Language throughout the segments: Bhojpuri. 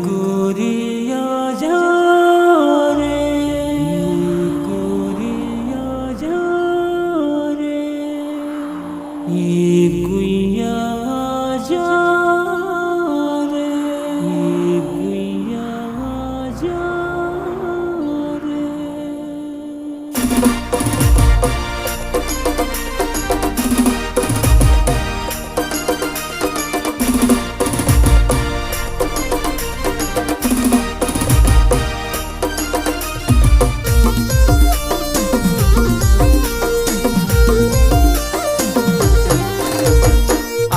गोरिया जा रे, गोरिया जा रे, गुइया जा रे, गुइया जा रे।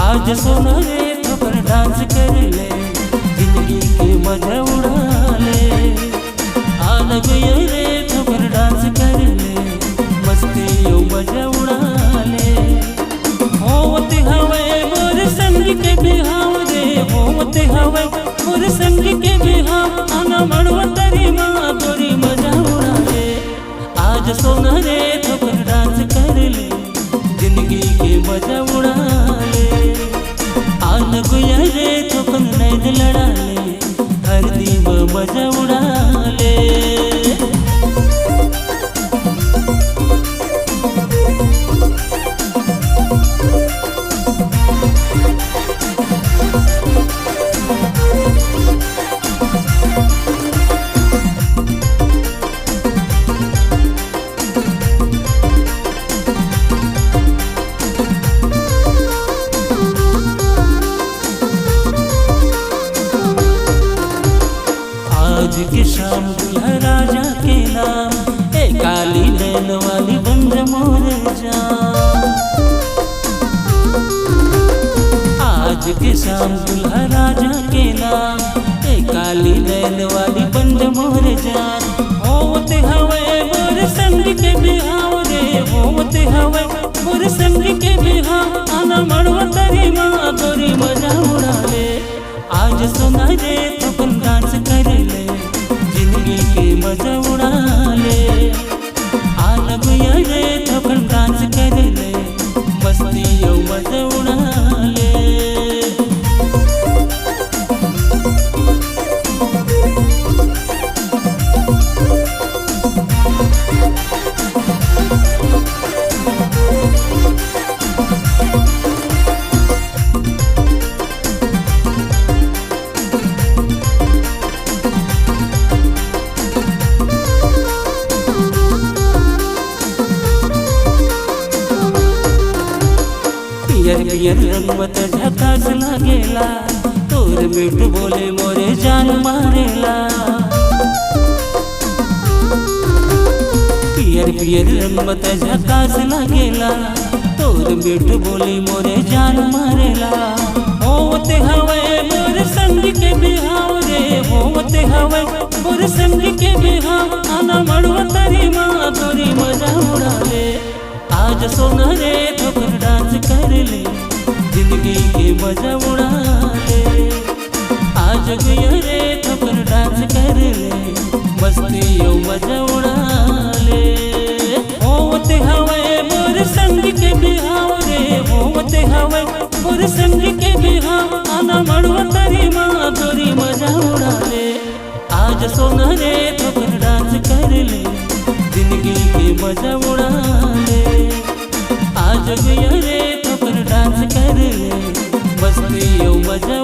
आज सोना रे थोपर डांस कर ले, जिंदगी के मजा उड़ा ले। आज गया रे थोपर डांस कर ले, मस्ती यो मजा उड़ा ले। होवते हवे मोर संग के बिहाव रे, होवते हवे मोर संग के बिहाव। आना मड़वा तरी माँ गोरी मजा उड़ा ले। आज सोना रे थोपर डांस कर ले, जिंदगी के मजा उड़ा ले। आन गुया रे थोपन नैन लड़ा ले, हर दीव मजा उड़ा ले। आज की शाम दुल्हा राजा के नाम, ए काली नैन वाली बंद मोर जान। आज की शाम दुल्हा राजा के नाम, ए काली नैन वाली बंद मोर जान। होवते हवे मोर संग के बिहाव रे, होवते हवे मोर संग के बिहाव। आना मड़वा तरी माँ गोरी मजा उड़ा ले। आज सोना रे थोपन डांस कर ले, जिंदगी के मजा उड़ा ले। आन गुया रे थोपन डांस कर ले, मस्ती यो मजा उड़ा ले। पियर पियर रंगवत झकास लागेला, तोर मीठ बोले मोरे जान मारेला। पियर पियर रंगवत झकास लागेला, तोर मीठ बोले मोरे जान मारेला। होवते हवे मोर संग के बिहाव रे, होवते हवे मोर संग के बिहाव। आना मड़वा तरी माँ गोरी मजा उड़ा ले। आज सोना रे थोपर डांस कर ले, जिंदगी के मजा उड़ा ले। आज गया रे थोपर डांस कर ले, मस्ती यो मजा उड़ा ले। होवते हवे मोर संग के बिहाव रे, होवते हवे मोर संग के बिहाव। आना मड़वा तरी माँ गोरी मजा उड़ा ले। आज सोना रे थोपर डांस कर ले, जिंदगी के मजा उड़ा ले। आज गया रे थोपर डांस कर ले, मस्ती यो मजा